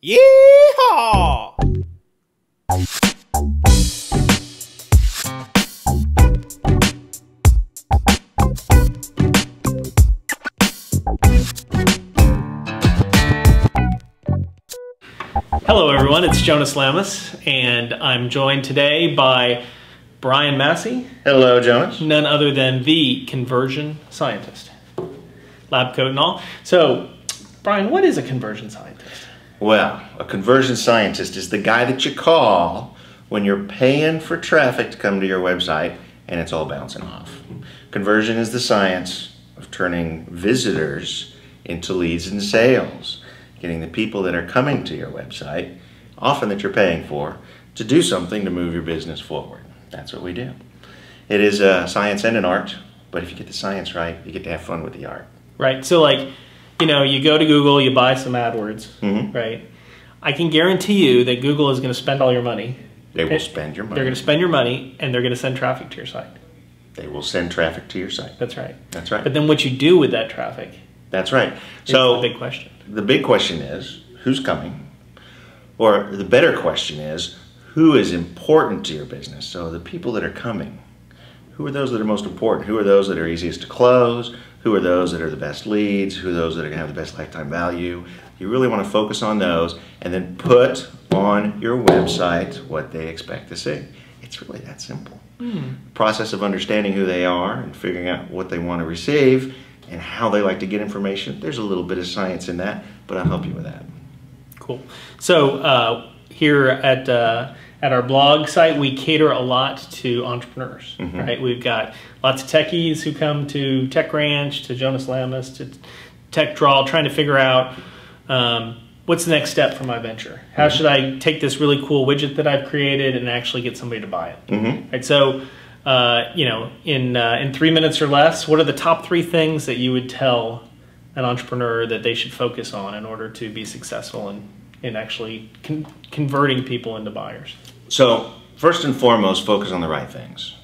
Yeehaw! Hello everyone, it's Jonas and I'm joined today by Brian Massey. Hello, Jonas. None other than the conversion scientist. Lab coat and all. So, Brian, what is a conversion scientist? Well, a conversion scientist is the guy that you call when you're paying for traffic to come to your website and it's all bouncing off. Conversion is the science of turning visitors into leads and sales, getting the people that are coming to your website, often that you're paying for, to do something to move your business forward. That's what we do. It is a science and an art, but if you get the science right, you get to have fun with the art. Right, so like, you know, you go to Google, you buy some AdWords, right? I can guarantee you that Google is going to spend all your money. They will spend your money. They're going to spend your money, and they're going to send traffic to your site. They will send traffic to your site. That's right. That's right. But then what you do with that traffic, that's right. So the big question. The big question is, who's coming? Or the better question is, who is important to your business? So the people that are coming, who are those that are most important? Who are those that are easiest to close? Who are those that are the best leads? Who are those that are going to have the best lifetime value? You really want to focus on those and then put on your website what they expect to see. It's really that simple. The process of understanding who they are and figuring out what they want to receive and how they like to get information. There's a little bit of science in that, but I'll help you with that. Cool. So here at our blog site, we cater a lot to entrepreneurs, right? We've got lots of techies who come to Tech Ranch, to Jonas Lamas, to Tech Draw, trying to figure out what's the next step for my venture. How should I take this really cool widget that I've created and actually get somebody to buy it? Right. So, you know, in 3 minutes or less, what are the top 3 things that you would tell an entrepreneur that they should focus on in order to be successful in actually converting people into buyers? So first and foremost, focus on the right things.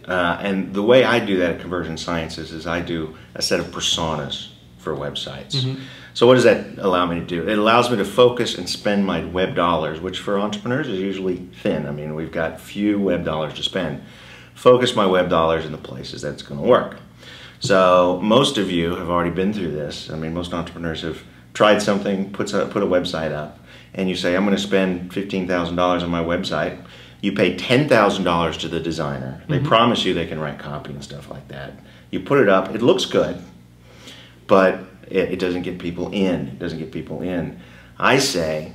And the way I do that at Conversion Sciences is I do a set of personas for websites. So what does that allow me to do? It allows me to focus and spend my web dollars, which for entrepreneurs is usually thin. I mean, we've got few web dollars to spend. Focus my web dollars in the places that's going to work. So most of you have already been through this. I mean, most entrepreneurs have tried something, put a website up, and you say, I'm going to spend $15,000 on my website. You pay $10,000 to the designer. They promise you they can write copy and stuff like that. You put it up, it looks good, but it doesn't get people in. It doesn't get people in. I say,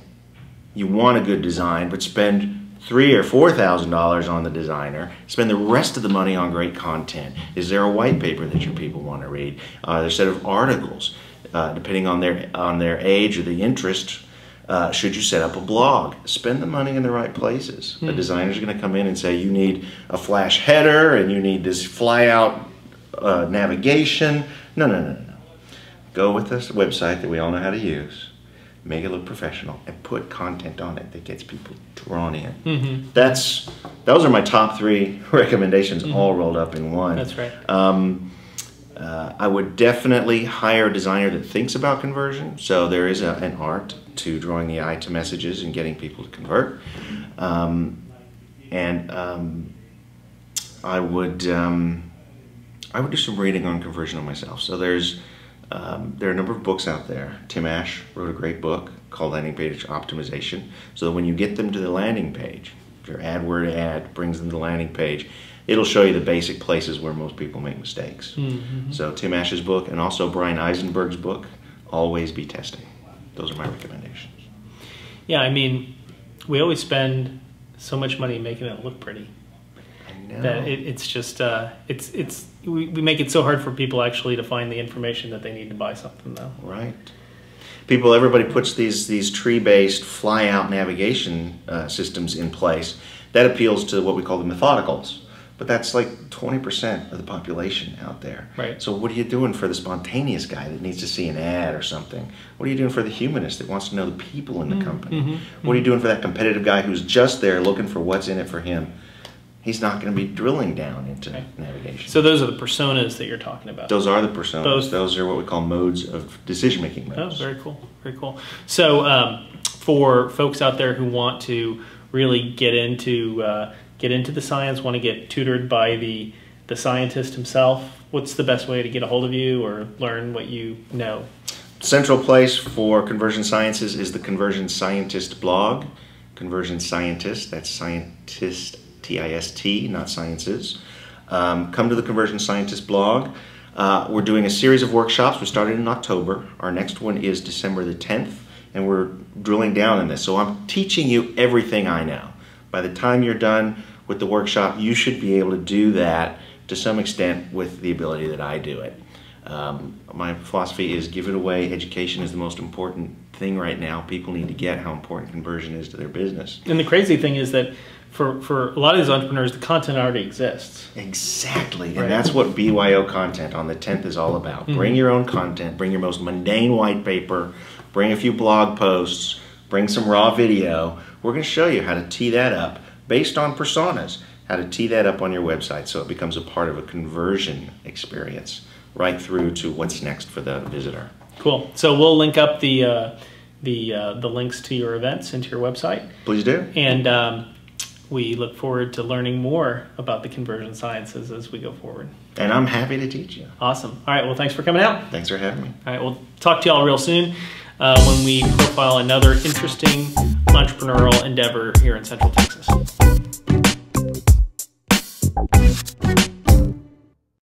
you want a good design, but spend $3,000 or $4,000 on the designer. Spend the rest of the money on great content. Is there a white paper that your people want to read? There's a set of articles, depending on their age or the interest. Should you set up a blog? Spend the money in the right places. A designer's going to come in and say, you need a flash header and you need this fly-out navigation. No. Go with this website that we all know how to use, make it look professional, and put content on it that gets people drawn in. Those are my top 3 recommendations, all rolled up in one. That's right. I would definitely hire a designer that thinks about conversion. So there is an art to drawing the eye to messages and getting people to convert. I would do some reading on conversion on myself. So there are a number of books out there. Tim Ash wrote a great book called Landing Page Optimization. So that when you get them to the landing page, your AdWord ad brings them to the landing page, it'll show you the basic places where most people make mistakes. So Tim Ash's book and also Brian Eisenberg's book, Always Be Testing. Those are my recommendations. Yeah, I mean, we always spend so much money making it look pretty. I know. That it's just, we make it so hard for people actually to find the information that they need to buy something though. Right. Everybody puts these tree-based fly-out navigation systems in place. That appeals to what we call the methodicals. But that's like 20% of the population out there. Right. So what are you doing for the spontaneous guy that needs to see an ad or something? What are you doing for the humanist that wants to know the people in the company? What are you doing for that competitive guy who's just there looking for what's in it for him? He's not going to be drilling down into navigation. So those are the personas that you're talking about. Those are the personas. Those are what we call modes of decision-making modes. Oh, very cool. Very cool. So for folks out there who want to really get into the science, want to get tutored by the scientist himself, what's the best way to get a hold of you or learn what you know? Central place for Conversion Sciences is the Conversion Scientist blog. Conversion Scientist, that's scientist, T-I-S-T, not sciences. Come to the Conversion Scientist blog. We're doing a series of workshops. We started in October. Our next one is December the 10th, and we're drilling down in this. So I'm teaching you everything I know. By the time you're done with the workshop, you should be able to do that to some extent with the ability that I do it. My philosophy is give it away. Education is the most important thing right now. People need to get how important conversion is to their business. And the crazy thing is that for a lot of these entrepreneurs, the content already exists. Exactly, and that's what BYO content on the 10th is all about. Bring your own content, bring your most mundane white paper, bring a few blog posts, bring some raw video. We're going to show you how to tee that up based on personas, how to tee that up on your website so it becomes a part of a conversion experience right through to what's next for the visitor. Cool. So we'll link up the links to your events into your website. Please do. And we look forward to learning more about the conversion sciences as we go forward. And I'm happy to teach you. Awesome. All right. Well, thanks for coming out. Thanks for having me. All right. We'll talk to y'all real soon when we profile another interesting entrepreneurial endeavor here in Central Texas.